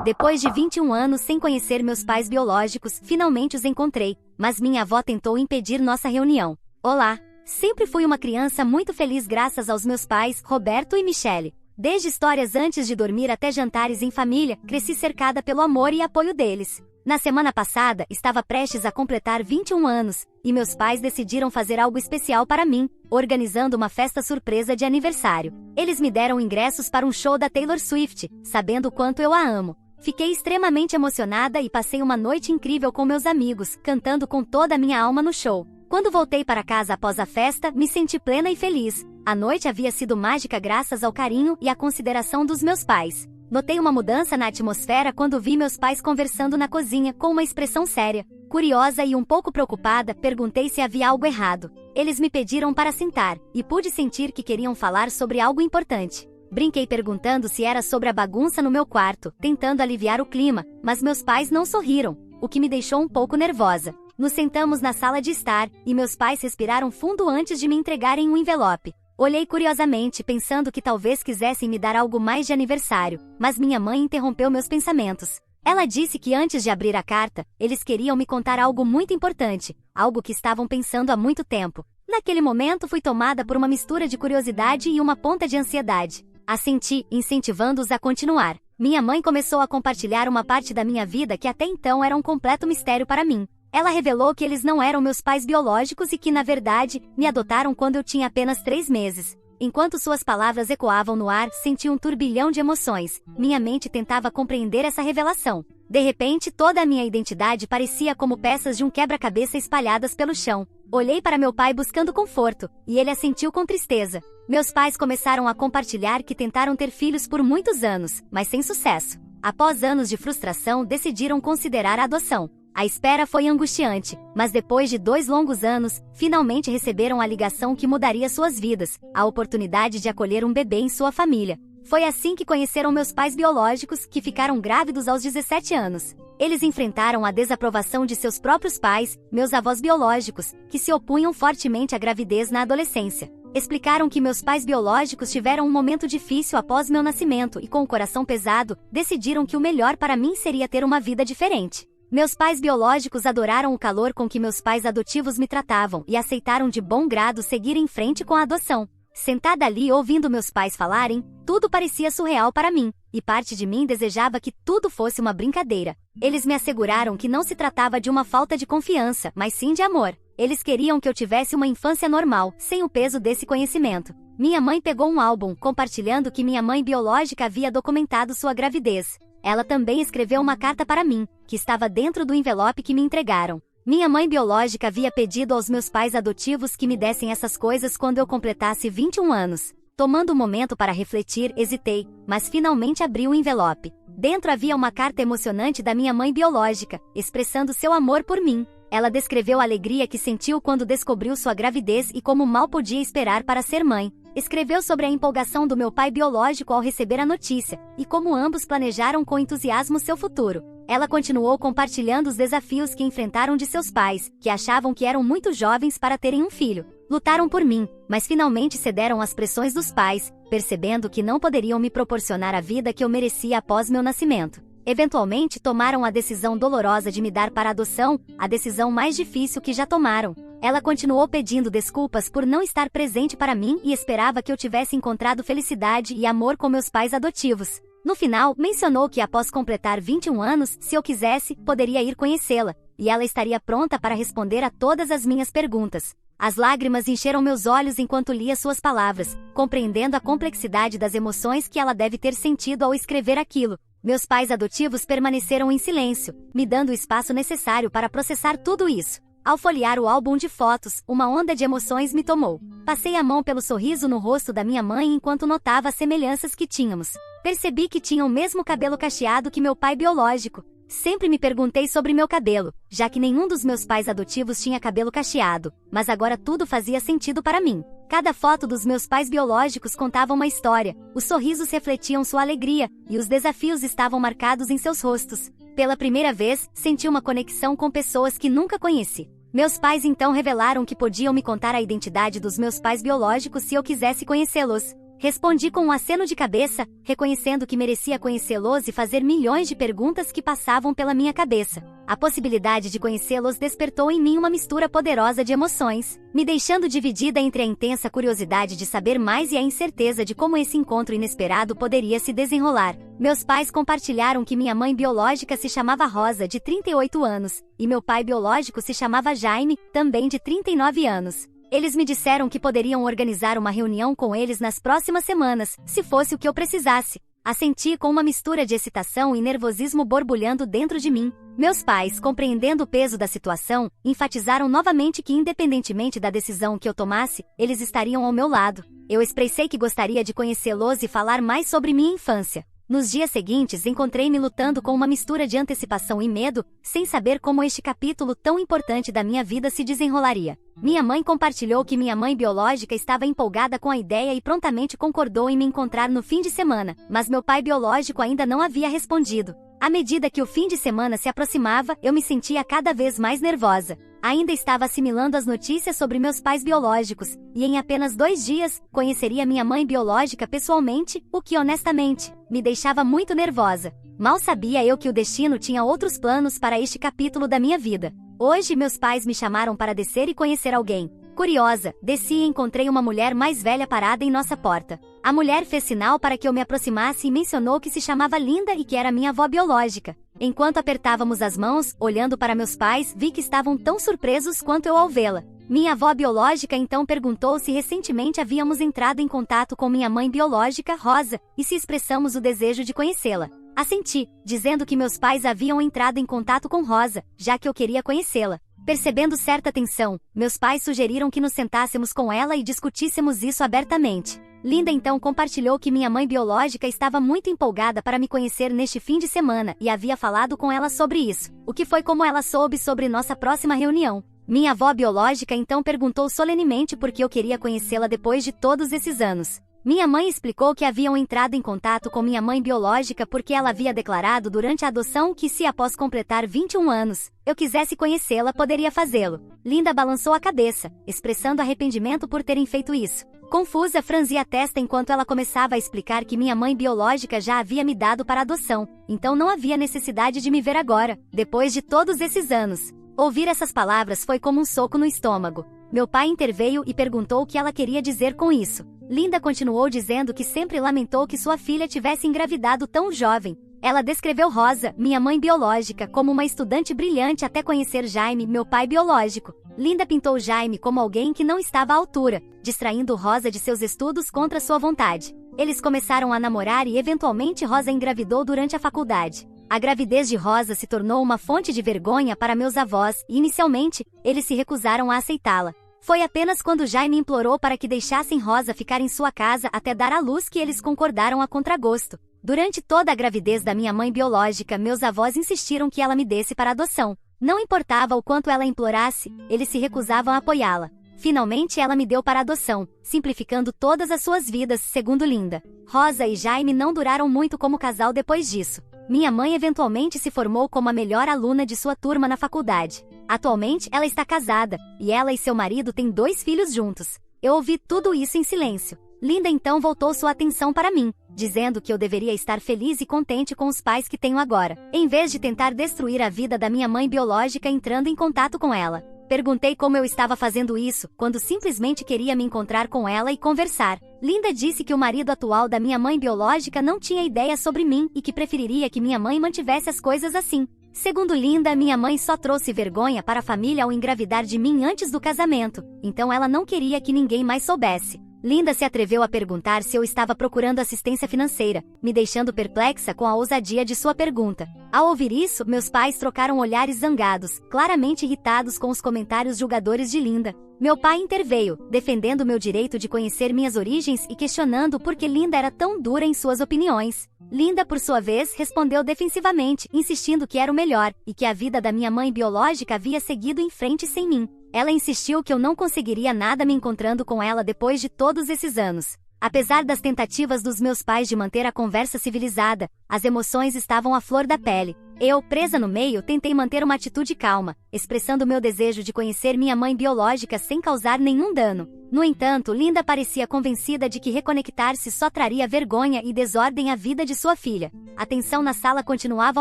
Depois de 21 anos sem conhecer meus pais biológicos, finalmente os encontrei, mas minha avó tentou impedir nossa reunião. Olá! Sempre fui uma criança muito feliz graças aos meus pais, Roberto e Michele. Desde histórias antes de dormir até jantares em família, cresci cercada pelo amor e apoio deles. Na semana passada, estava prestes a completar 21 anos, e meus pais decidiram fazer algo especial para mim, organizando uma festa surpresa de aniversário. Eles me deram ingressos para um show da Taylor Swift, sabendo o quanto eu a amo. Fiquei extremamente emocionada e passei uma noite incrível com meus amigos, cantando com toda a minha alma no show. Quando voltei para casa após a festa, me senti plena e feliz. A noite havia sido mágica graças ao carinho e à consideração dos meus pais. Notei uma mudança na atmosfera quando vi meus pais conversando na cozinha com uma expressão séria. Curiosa e um pouco preocupada, perguntei se havia algo errado. Eles me pediram para sentar, e pude sentir que queriam falar sobre algo importante. Brinquei perguntando se era sobre a bagunça no meu quarto, tentando aliviar o clima, mas meus pais não sorriram, o que me deixou um pouco nervosa. Nos sentamos na sala de estar, e meus pais respiraram fundo antes de me entregarem um envelope. Olhei curiosamente, pensando que talvez quisessem me dar algo mais de aniversário, mas minha mãe interrompeu meus pensamentos. Ela disse que antes de abrir a carta, eles queriam me contar algo muito importante, algo que estavam pensando há muito tempo. Naquele momento fui tomada por uma mistura de curiosidade e uma ponta de ansiedade. Assenti, incentivando-os a continuar. Minha mãe começou a compartilhar uma parte da minha vida que até então era um completo mistério para mim. Ela revelou que eles não eram meus pais biológicos e que, na verdade, me adotaram quando eu tinha apenas 3 meses. Enquanto suas palavras ecoavam no ar, senti um turbilhão de emoções. Minha mente tentava compreender essa revelação. De repente, toda a minha identidade parecia como peças de um quebra-cabeça espalhadas pelo chão. Olhei para meu pai buscando conforto, e ele assentiu com tristeza. Meus pais começaram a compartilhar que tentaram ter filhos por muitos anos, mas sem sucesso. Após anos de frustração, decidiram considerar a adoção. A espera foi angustiante, mas depois de 2 longos anos, finalmente receberam a ligação que mudaria suas vidas, a oportunidade de acolher um bebê em sua família. Foi assim que conheceram meus pais biológicos, que ficaram grávidos aos 17 anos. Eles enfrentaram a desaprovação de seus próprios pais, meus avós biológicos, que se opunham fortemente à gravidez na adolescência. Explicaram que meus pais biológicos tiveram um momento difícil após meu nascimento e, com o coração pesado, decidiram que o melhor para mim seria ter uma vida diferente. Meus pais biológicos adoraram o calor com que meus pais adotivos me tratavam e aceitaram de bom grado seguir em frente com a adoção. Sentada ali ouvindo meus pais falarem, tudo parecia surreal para mim, e parte de mim desejava que tudo fosse uma brincadeira. Eles me asseguraram que não se tratava de uma falta de confiança, mas sim de amor. Eles queriam que eu tivesse uma infância normal, sem o peso desse conhecimento. Minha mãe pegou um álbum, compartilhando que minha mãe biológica havia documentado sua gravidez. Ela também escreveu uma carta para mim, que estava dentro do envelope que me entregaram. Minha mãe biológica havia pedido aos meus pais adotivos que me dessem essas coisas quando eu completasse 21 anos. Tomando um momento para refletir, hesitei, mas finalmente abri o envelope. Dentro havia uma carta emocionante da minha mãe biológica, expressando seu amor por mim. Ela descreveu a alegria que sentiu quando descobriu sua gravidez e como mal podia esperar para ser mãe. Escreveu sobre a empolgação do meu pai biológico ao receber a notícia, e como ambos planejaram com entusiasmo seu futuro. Ela continuou compartilhando os desafios que enfrentaram de seus pais, que achavam que eram muito jovens para terem um filho. Lutaram por mim, mas finalmente cederam às pressões dos pais, percebendo que não poderiam me proporcionar a vida que eu merecia após meu nascimento. Eventualmente tomaram a decisão dolorosa de me dar para adoção, a decisão mais difícil que já tomaram. Ela continuou pedindo desculpas por não estar presente para mim e esperava que eu tivesse encontrado felicidade e amor com meus pais adotivos. No final, mencionou que após completar 21 anos, se eu quisesse, poderia ir conhecê-la, e ela estaria pronta para responder a todas as minhas perguntas. As lágrimas encheram meus olhos enquanto lia suas palavras, compreendendo a complexidade das emoções que ela deve ter sentido ao escrever aquilo. Meus pais adotivos permaneceram em silêncio, me dando o espaço necessário para processar tudo isso. Ao folhear o álbum de fotos, uma onda de emoções me tomou. Passei a mão pelo sorriso no rosto da minha mãe enquanto notava as semelhanças que tínhamos. Percebi que tinha o mesmo cabelo cacheado que meu pai biológico. Sempre me perguntei sobre meu cabelo, já que nenhum dos meus pais adotivos tinha cabelo cacheado, mas agora tudo fazia sentido para mim. Cada foto dos meus pais biológicos contava uma história, os sorrisos refletiam sua alegria, e os desafios estavam marcados em seus rostos. Pela primeira vez, senti uma conexão com pessoas que nunca conheci. Meus pais então revelaram que podiam me contar a identidade dos meus pais biológicos se eu quisesse conhecê-los. Respondi com um aceno de cabeça, reconhecendo que merecia conhecê-los e fazer milhões de perguntas que passavam pela minha cabeça. A possibilidade de conhecê-los despertou em mim uma mistura poderosa de emoções, me deixando dividida entre a intensa curiosidade de saber mais e a incerteza de como esse encontro inesperado poderia se desenrolar. Meus pais compartilharam que minha mãe biológica se chamava Rosa, de 38 anos, e meu pai biológico se chamava Jaime, também de 39 anos. Eles me disseram que poderiam organizar uma reunião com eles nas próximas semanas, se fosse o que eu precisasse. Assenti com uma mistura de excitação e nervosismo borbulhando dentro de mim. Meus pais, compreendendo o peso da situação, enfatizaram novamente que independentemente da decisão que eu tomasse, eles estariam ao meu lado. Eu expressei que gostaria de conhecê-los e falar mais sobre minha infância. Nos dias seguintes encontrei-me lutando com uma mistura de antecipação e medo, sem saber como este capítulo tão importante da minha vida se desenrolaria. Minha mãe compartilhou que minha mãe biológica estava empolgada com a ideia e prontamente concordou em me encontrar no fim de semana, mas meu pai biológico ainda não havia respondido. À medida que o fim de semana se aproximava, eu me sentia cada vez mais nervosa. Ainda estava assimilando as notícias sobre meus pais biológicos, e em apenas 2 dias, conheceria minha mãe biológica pessoalmente, o que honestamente, me deixava muito nervosa. Mal sabia eu que o destino tinha outros planos para este capítulo da minha vida. Hoje meus pais me chamaram para descer e conhecer alguém. Curiosa, desci e encontrei uma mulher mais velha parada em nossa porta. A mulher fez sinal para que eu me aproximasse e mencionou que se chamava Linda e que era minha avó biológica. Enquanto apertávamos as mãos, olhando para meus pais, vi que estavam tão surpresos quanto eu ao vê-la. Minha avó biológica então perguntou se recentemente havíamos entrado em contato com minha mãe biológica, Rosa, e se expressamos o desejo de conhecê-la. Assenti, dizendo que meus pais haviam entrado em contato com Rosa, já que eu queria conhecê-la. Percebendo certa tensão, meus pais sugeriram que nos sentássemos com ela e discutíssemos isso abertamente. Linda então compartilhou que minha mãe biológica estava muito empolgada para me conhecer neste fim de semana e havia falado com ela sobre isso, o que foi como ela soube sobre nossa próxima reunião. Minha avó biológica então perguntou solenemente por que eu queria conhecê-la depois de todos esses anos. Minha mãe explicou que haviam entrado em contato com minha mãe biológica porque ela havia declarado durante a adoção que se após completar 21 anos, eu quisesse conhecê-la poderia fazê-lo. Linda balançou a cabeça, expressando arrependimento por terem feito isso. Confusa, franzi a testa enquanto ela começava a explicar que minha mãe biológica já havia me dado para adoção, então não havia necessidade de me ver agora, depois de todos esses anos. Ouvir essas palavras foi como um soco no estômago. Meu pai interveio e perguntou o que ela queria dizer com isso. Linda continuou dizendo que sempre lamentou que sua filha tivesse engravidado tão jovem. Ela descreveu Rosa, minha mãe biológica, como uma estudante brilhante até conhecer Jaime, meu pai biológico. Linda pintou Jaime como alguém que não estava à altura, distraindo Rosa de seus estudos contra sua vontade. Eles começaram a namorar e eventualmente Rosa engravidou durante a faculdade. A gravidez de Rosa se tornou uma fonte de vergonha para meus avós e, inicialmente, eles se recusaram a aceitá-la. Foi apenas quando Jaime implorou para que deixassem Rosa ficar em sua casa até dar à luz que eles concordaram a contragosto. Durante toda a gravidez da minha mãe biológica, meus avós insistiram que ela me desse para adoção. Não importava o quanto ela implorasse, eles se recusavam a apoiá-la. Finalmente ela me deu para adoção, simplificando todas as suas vidas, segundo Linda. Rosa e Jaime não duraram muito como casal depois disso. Minha mãe eventualmente se formou como a melhor aluna de sua turma na faculdade. Atualmente ela está casada, e ela e seu marido têm 2 filhos juntos. Eu ouvi tudo isso em silêncio. Linda então voltou sua atenção para mim, dizendo que eu deveria estar feliz e contente com os pais que tenho agora, em vez de tentar destruir a vida da minha mãe biológica entrando em contato com ela. Perguntei como eu estava fazendo isso, quando simplesmente queria me encontrar com ela e conversar. Linda disse que o marido atual da minha mãe biológica não tinha ideia sobre mim e que preferiria que minha mãe mantivesse as coisas assim. Segundo Linda, minha mãe só trouxe vergonha para a família ao engravidar de mim antes do casamento, então ela não queria que ninguém mais soubesse. Linda se atreveu a perguntar se eu estava procurando assistência financeira, me deixando perplexa com a ousadia de sua pergunta. Ao ouvir isso, meus pais trocaram olhares zangados, claramente irritados com os comentários julgadores de Linda. Meu pai interveio, defendendo meu direito de conhecer minhas origens e questionando por que Linda era tão dura em suas opiniões. Linda, por sua vez, respondeu defensivamente, insistindo que era o melhor, e que a vida da minha mãe biológica havia seguido em frente sem mim. Ela insistiu que eu não conseguiria nada me encontrando com ela depois de todos esses anos. Apesar das tentativas dos meus pais de manter a conversa civilizada, as emoções estavam à flor da pele. Eu, presa no meio, tentei manter uma atitude calma, expressando meu desejo de conhecer minha mãe biológica sem causar nenhum dano. No entanto, Linda parecia convencida de que reconectar-se só traria vergonha e desordem à vida de sua filha. A tensão na sala continuava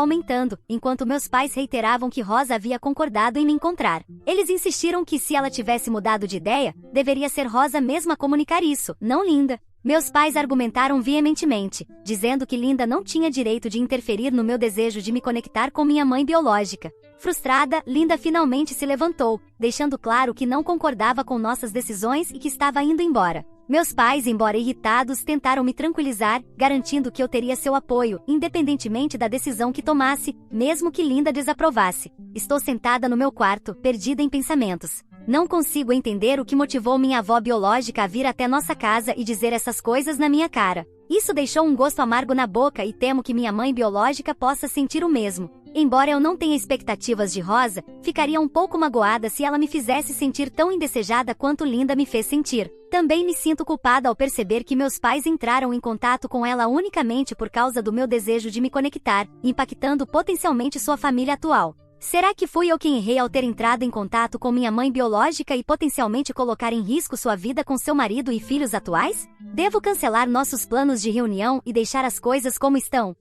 aumentando, enquanto meus pais reiteravam que Rosa havia concordado em me encontrar. Eles insistiram que se ela tivesse mudado de ideia, deveria ser Rosa mesma a comunicar isso, não Linda. Meus pais argumentaram veementemente, dizendo que Linda não tinha direito de interferir no meu desejo de me conectar com minha mãe biológica. Frustrada, Linda finalmente se levantou, deixando claro que não concordava com nossas decisões e que estava indo embora. Meus pais, embora irritados, tentaram me tranquilizar, garantindo que eu teria seu apoio, independentemente da decisão que tomasse, mesmo que Linda desaprovasse. Estou sentada no meu quarto, perdida em pensamentos. Não consigo entender o que motivou minha avó biológica a vir até nossa casa e dizer essas coisas na minha cara. Isso deixou um gosto amargo na boca e temo que minha mãe biológica possa sentir o mesmo. Embora eu não tenha expectativas de Rosa, ficaria um pouco magoada se ela me fizesse sentir tão indesejada quanto Linda me fez sentir. Também me sinto culpada ao perceber que meus pais entraram em contato com ela unicamente por causa do meu desejo de me conectar, impactando potencialmente sua família atual. Será que fui eu quem errei ao ter entrado em contato com minha mãe biológica e potencialmente colocar em risco sua vida com seu marido e filhos atuais? Devo cancelar nossos planos de reunião e deixar as coisas como estão?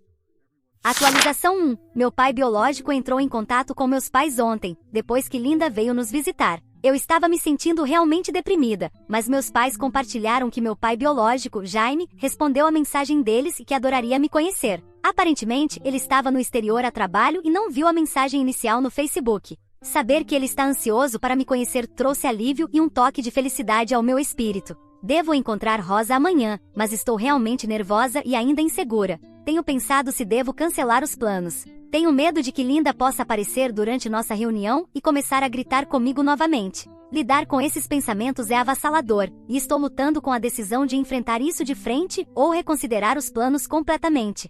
Atualização 1. Meu pai biológico entrou em contato com meus pais ontem, depois que Linda veio nos visitar. Eu estava me sentindo realmente deprimida, mas meus pais compartilharam que meu pai biológico, Jaime, respondeu a mensagem deles e que adoraria me conhecer. Aparentemente, ele estava no exterior a trabalho e não viu a mensagem inicial no Facebook. Saber que ele está ansioso para me conhecer trouxe alívio e um toque de felicidade ao meu espírito. Devo encontrar Rosa amanhã, mas estou realmente nervosa e ainda insegura. Tenho pensado se devo cancelar os planos. Tenho medo de que Linda possa aparecer durante nossa reunião e começar a gritar comigo novamente. Lidar com esses pensamentos é avassalador, e estou lutando com a decisão de enfrentar isso de frente ou reconsiderar os planos completamente.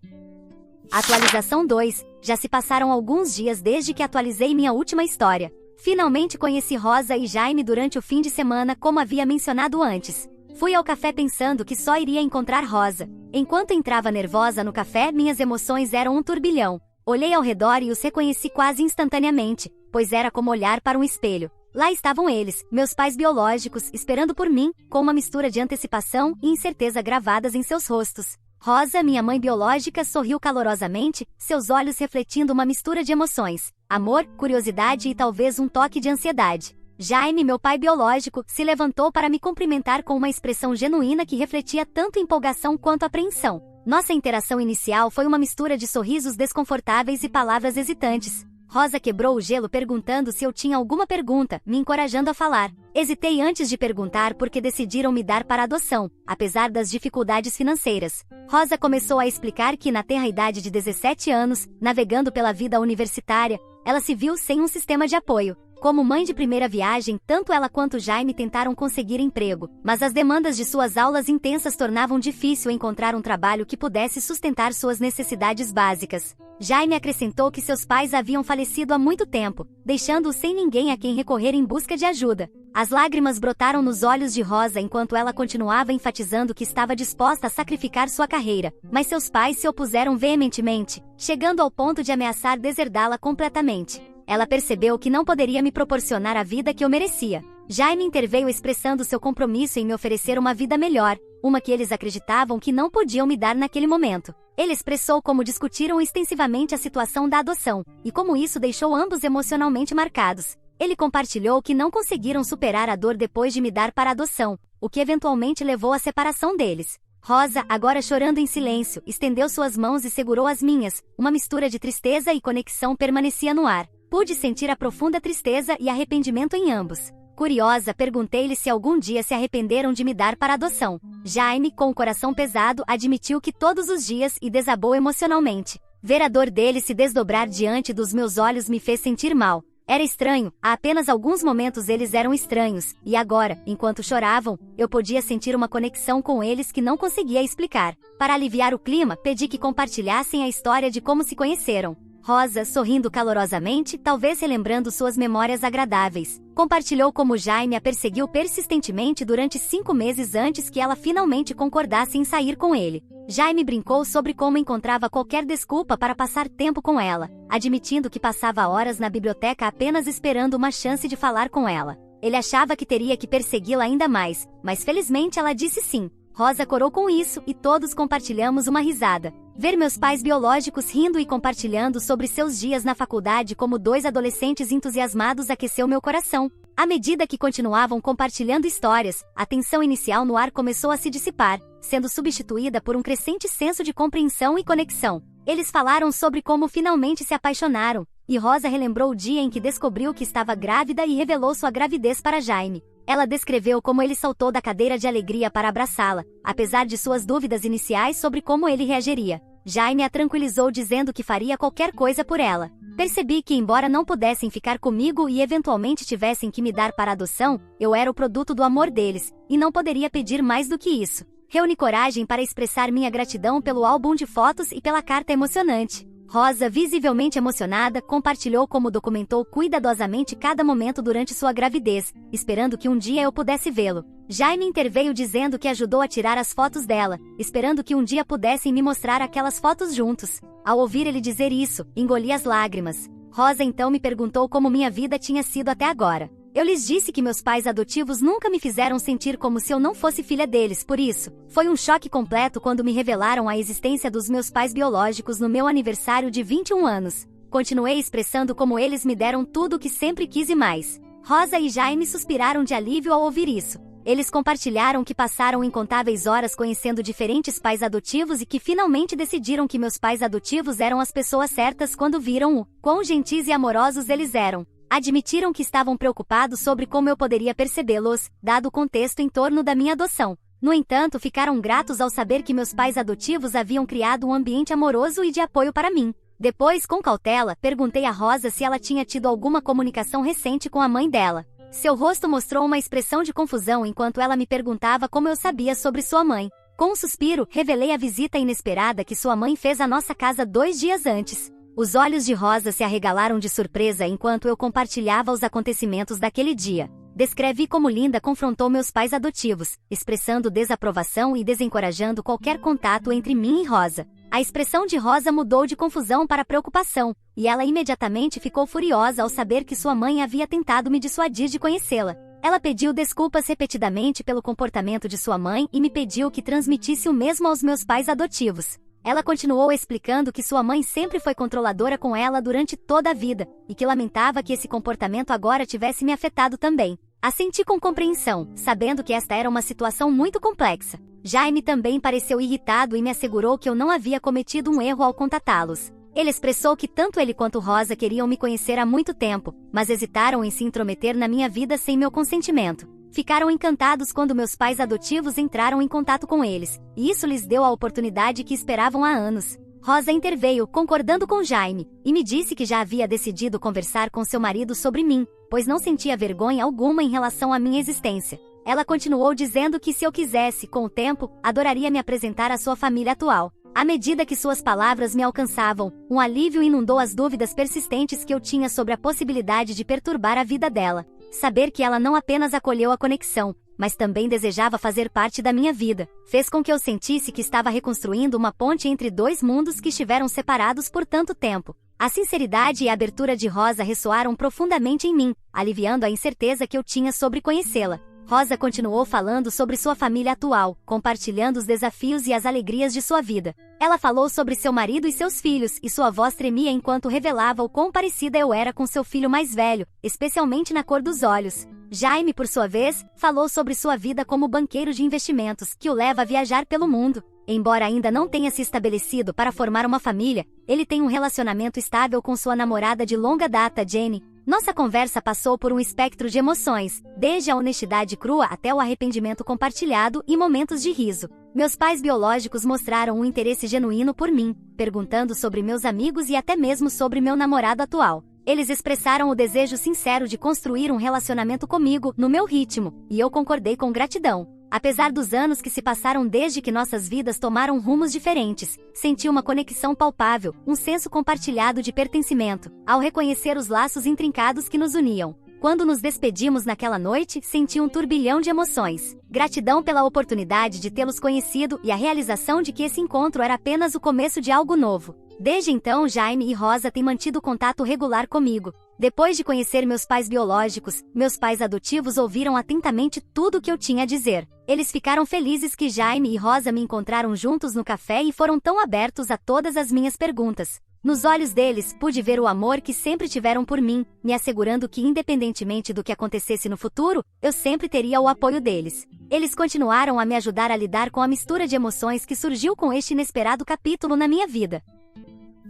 Atualização 2. Já se passaram alguns dias desde que atualizei minha última história. Finalmente conheci Rosa e Jaime durante o fim de semana, como havia mencionado antes. Fui ao café pensando que só iria encontrar Rosa. Enquanto entrava nervosa no café, minhas emoções eram um turbilhão. Olhei ao redor e os reconheci quase instantaneamente, pois era como olhar para um espelho. Lá estavam eles, meus pais biológicos, esperando por mim, com uma mistura de antecipação e incerteza gravadas em seus rostos. Rosa, minha mãe biológica, sorriu calorosamente, seus olhos refletindo uma mistura de emoções: amor, curiosidade e talvez um toque de ansiedade. Jaime, meu pai biológico, se levantou para me cumprimentar com uma expressão genuína que refletia tanto empolgação quanto apreensão. Nossa interação inicial foi uma mistura de sorrisos desconfortáveis e palavras hesitantes. Rosa quebrou o gelo perguntando se eu tinha alguma pergunta, me encorajando a falar. Hesitei antes de perguntar porque decidiram me dar para adoção, apesar das dificuldades financeiras. Rosa começou a explicar que na tenra idade de 17 anos, navegando pela vida universitária, ela se viu sem um sistema de apoio. Como mãe de primeira viagem, tanto ela quanto Jaime tentaram conseguir emprego, mas as demandas de suas aulas intensas tornavam difícil encontrar um trabalho que pudesse sustentar suas necessidades básicas. Jaime acrescentou que seus pais haviam falecido há muito tempo, deixando-o sem ninguém a quem recorrer em busca de ajuda. As lágrimas brotaram nos olhos de Rosa enquanto ela continuava enfatizando que estava disposta a sacrificar sua carreira, mas seus pais se opuseram veementemente, chegando ao ponto de ameaçar deserdá-la completamente. Ela percebeu que não poderia me proporcionar a vida que eu merecia. Jaime interveio expressando seu compromisso em me oferecer uma vida melhor, uma que eles acreditavam que não podiam me dar naquele momento. Ele expressou como discutiram extensivamente a situação da adoção, e como isso deixou ambos emocionalmente marcados. Ele compartilhou que não conseguiram superar a dor depois de me dar para adoção, o que eventualmente levou à separação deles. Rosa, agora chorando em silêncio, estendeu suas mãos e segurou as minhas. Uma mistura de tristeza e conexão permanecia no ar. Pude sentir a profunda tristeza e arrependimento em ambos. Curiosa, perguntei-lhe se algum dia se arrependeram de me dar para adoção. Jaime, com o coração pesado, admitiu que todos os dias e desabou emocionalmente. Ver a dor dele se desdobrar diante dos meus olhos me fez sentir mal. Era estranho, há apenas alguns momentos eles eram estranhos, e agora, enquanto choravam, eu podia sentir uma conexão com eles que não conseguia explicar. Para aliviar o clima, pedi que compartilhassem a história de como se conheceram. Rosa, sorrindo calorosamente, talvez relembrando suas memórias agradáveis, compartilhou como Jaime a perseguiu persistentemente durante 5 meses antes que ela finalmente concordasse em sair com ele. Jaime brincou sobre como encontrava qualquer desculpa para passar tempo com ela, admitindo que passava horas na biblioteca apenas esperando uma chance de falar com ela. Ele achava que teria que persegui-la ainda mais, mas felizmente ela disse sim. Rosa corou com isso e todos compartilhamos uma risada. Ver meus pais biológicos rindo e compartilhando sobre seus dias na faculdade como 2 adolescentes entusiasmados aqueceu meu coração. À medida que continuavam compartilhando histórias, a tensão inicial no ar começou a se dissipar, sendo substituída por um crescente senso de compreensão e conexão. Eles falaram sobre como finalmente se apaixonaram, e Rosa relembrou o dia em que descobriu que estava grávida e revelou sua gravidez para Jaime. Ela descreveu como ele saltou da cadeira de alegria para abraçá-la, apesar de suas dúvidas iniciais sobre como ele reagiria. Jaime a tranquilizou dizendo que faria qualquer coisa por ela. Percebi que embora não pudessem ficar comigo e eventualmente tivessem que me dar para adoção, eu era o produto do amor deles, e não poderia pedir mais do que isso. Reuni coragem para expressar minha gratidão pelo álbum de fotos e pela carta emocionante. Rosa, visivelmente emocionada, compartilhou como documentou cuidadosamente cada momento durante sua gravidez, esperando que um dia eu pudesse vê-lo. Jaime interveio dizendo que ajudou a tirar as fotos dela, esperando que um dia pudessem me mostrar aquelas fotos juntos. Ao ouvir ele dizer isso, engoli as lágrimas. Rosa então me perguntou como minha vida tinha sido até agora. Eu lhes disse que meus pais adotivos nunca me fizeram sentir como se eu não fosse filha deles, por isso, foi um choque completo quando me revelaram a existência dos meus pais biológicos no meu aniversário de 21 anos. Continuei expressando como eles me deram tudo o que sempre quis e mais. Rosa e Jaime suspiraram de alívio ao ouvir isso. Eles compartilharam que passaram incontáveis horas conhecendo diferentes pais adotivos e que finalmente decidiram que meus pais adotivos eram as pessoas certas quando viram o quão gentis e amorosos eles eram. Admitiram que estavam preocupados sobre como eu poderia percebê-los, dado o contexto em torno da minha adoção. No entanto, ficaram gratos ao saber que meus pais adotivos haviam criado um ambiente amoroso e de apoio para mim. Depois, com cautela, perguntei a Rosa se ela tinha tido alguma comunicação recente com a mãe dela. Seu rosto mostrou uma expressão de confusão enquanto ela me perguntava como eu sabia sobre sua mãe. Com um suspiro, revelei a visita inesperada que sua mãe fez à nossa casa 2 dias antes. Os olhos de Rosa se arregalaram de surpresa enquanto eu compartilhava os acontecimentos daquele dia. Descrevi como Linda confrontou meus pais adotivos, expressando desaprovação e desencorajando qualquer contato entre mim e Rosa. A expressão de Rosa mudou de confusão para preocupação, e ela imediatamente ficou furiosa ao saber que sua mãe havia tentado me dissuadir de conhecê-la. Ela pediu desculpas repetidamente pelo comportamento de sua mãe e me pediu que transmitisse o mesmo aos meus pais adotivos. Ela continuou explicando que sua mãe sempre foi controladora com ela durante toda a vida, e que lamentava que esse comportamento agora tivesse me afetado também. Assenti com compreensão, sabendo que esta era uma situação muito complexa. Jaime também pareceu irritado e me assegurou que eu não havia cometido um erro ao contatá-los. Ele expressou que tanto ele quanto Rosa queriam me conhecer há muito tempo, mas hesitaram em se intrometer na minha vida sem meu consentimento. Ficaram encantados quando meus pais adotivos entraram em contato com eles, e isso lhes deu a oportunidade que esperavam há anos. Rosa interveio, concordando com Jaime, e me disse que já havia decidido conversar com seu marido sobre mim, pois não sentia vergonha alguma em relação à minha existência. Ela continuou dizendo que se eu quisesse, com o tempo, adoraria me apresentar à sua família atual. À medida que suas palavras me alcançavam, um alívio inundou as dúvidas persistentes que eu tinha sobre a possibilidade de perturbar a vida dela. Saber que ela não apenas acolheu a conexão, mas também desejava fazer parte da minha vida, fez com que eu sentisse que estava reconstruindo uma ponte entre dois mundos que estiveram separados por tanto tempo. A sinceridade e a abertura de Rosa ressoaram profundamente em mim, aliviando a incerteza que eu tinha sobre conhecê-la. Rosa continuou falando sobre sua família atual, compartilhando os desafios e as alegrias de sua vida. Ela falou sobre seu marido e seus filhos, e sua voz tremia enquanto revelava o quão parecida eu era com seu filho mais velho, especialmente na cor dos olhos. Jaime, por sua vez, falou sobre sua vida como banqueiro de investimentos, que o leva a viajar pelo mundo. Embora ainda não tenha se estabelecido para formar uma família, ele tem um relacionamento estável com sua namorada de longa data, Jenny. Nossa conversa passou por um espectro de emoções, desde a honestidade crua até o arrependimento compartilhado e momentos de riso. Meus pais biológicos mostraram um interesse genuíno por mim, perguntando sobre meus amigos e até mesmo sobre meu namorado atual. Eles expressaram o desejo sincero de construir um relacionamento comigo, no meu ritmo, e eu concordei com gratidão. Apesar dos anos que se passaram desde que nossas vidas tomaram rumos diferentes, senti uma conexão palpável, um senso compartilhado de pertencimento, ao reconhecer os laços intrincados que nos uniam. Quando nos despedimos naquela noite, senti um turbilhão de emoções. Gratidão pela oportunidade de tê-los conhecido e a realização de que esse encontro era apenas o começo de algo novo. Desde então, Jaime e Rosa têm mantido contato regular comigo. Depois de conhecer meus pais biológicos, meus pais adotivos ouviram atentamente tudo o que eu tinha a dizer. Eles ficaram felizes que Jaime e Rosa me encontraram juntos no café e foram tão abertos a todas as minhas perguntas. Nos olhos deles, pude ver o amor que sempre tiveram por mim, me assegurando que, independentemente do que acontecesse no futuro, eu sempre teria o apoio deles. Eles continuaram a me ajudar a lidar com a mistura de emoções que surgiu com este inesperado capítulo na minha vida.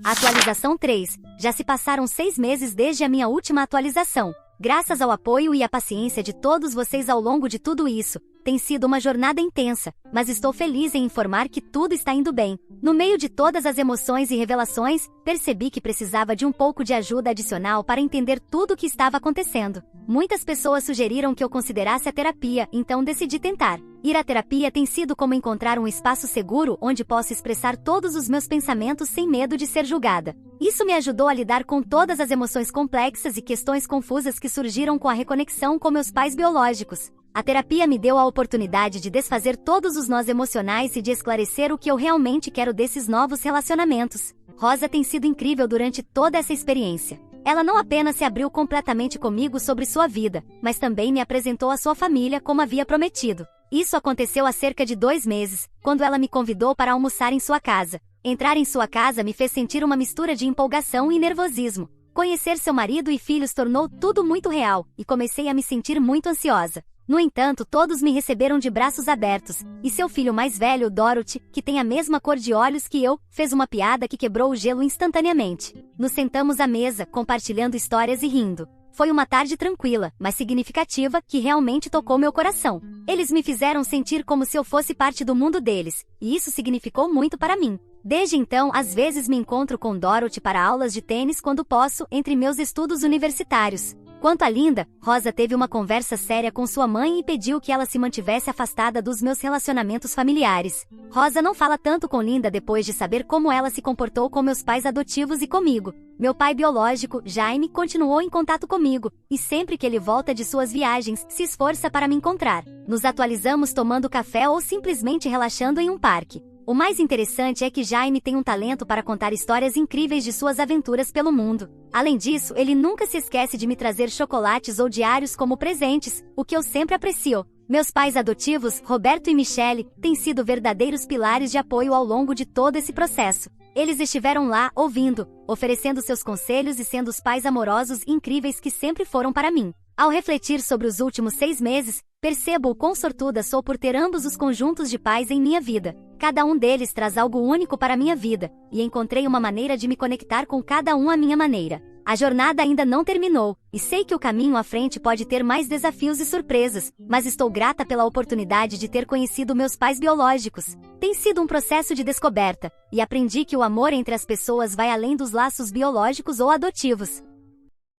Atualização 3. Já se passaram 6 meses desde a minha última atualização. Graças ao apoio e à paciência de todos vocês ao longo de tudo isso, tem sido uma jornada intensa, mas estou feliz em informar que tudo está indo bem. No meio de todas as emoções e revelações, percebi que precisava de um pouco de ajuda adicional para entender tudo o que estava acontecendo. Muitas pessoas sugeriram que eu considerasse a terapia, então decidi tentar. Ir à terapia tem sido como encontrar um espaço seguro onde posso expressar todos os meus pensamentos sem medo de ser julgada. Isso me ajudou a lidar com todas as emoções complexas e questões confusas que surgiram com a reconexão com meus pais biológicos. A terapia me deu a oportunidade de desfazer todos os nós emocionais e de esclarecer o que eu realmente quero desses novos relacionamentos. Rosa tem sido incrível durante toda essa experiência. Ela não apenas se abriu completamente comigo sobre sua vida, mas também me apresentou a sua família como havia prometido. Isso aconteceu há cerca de 2 meses, quando ela me convidou para almoçar em sua casa. Entrar em sua casa me fez sentir uma mistura de empolgação e nervosismo. Conhecer seu marido e filhos tornou tudo muito real, e comecei a me sentir muito ansiosa. No entanto, todos me receberam de braços abertos, e seu filho mais velho, Dorothy, que tem a mesma cor de olhos que eu, fez uma piada que quebrou o gelo instantaneamente. Nos sentamos à mesa, compartilhando histórias e rindo. Foi uma tarde tranquila, mas significativa, que realmente tocou meu coração. Eles me fizeram sentir como se eu fosse parte do mundo deles, e isso significou muito para mim. Desde então, às vezes me encontro com Dorothy para aulas de tênis quando posso, entre meus estudos universitários. Quanto a Linda, Rosa teve uma conversa séria com sua mãe e pediu que ela se mantivesse afastada dos meus relacionamentos familiares. Rosa não fala tanto com Linda depois de saber como ela se comportou com meus pais adotivos e comigo. Meu pai biológico, Jaime, continuou em contato comigo, e sempre que ele volta de suas viagens, se esforça para me encontrar. Nos atualizamos tomando café ou simplesmente relaxando em um parque. O mais interessante é que Jaime tem um talento para contar histórias incríveis de suas aventuras pelo mundo. Além disso, ele nunca se esquece de me trazer chocolates ou diários como presentes, o que eu sempre aprecio. Meus pais adotivos, Roberto e Michele, têm sido verdadeiros pilares de apoio ao longo de todo esse processo. Eles estiveram lá, ouvindo, oferecendo seus conselhos e sendo os pais amorosos e incríveis que sempre foram para mim. Ao refletir sobre os últimos 6 meses, percebo o quão sortuda sou por ter ambos os conjuntos de pais em minha vida. Cada um deles traz algo único para minha vida, e encontrei uma maneira de me conectar com cada um à minha maneira. A jornada ainda não terminou, e sei que o caminho à frente pode ter mais desafios e surpresas, mas estou grata pela oportunidade de ter conhecido meus pais biológicos. Tem sido um processo de descoberta, e aprendi que o amor entre as pessoas vai além dos laços biológicos ou adotivos.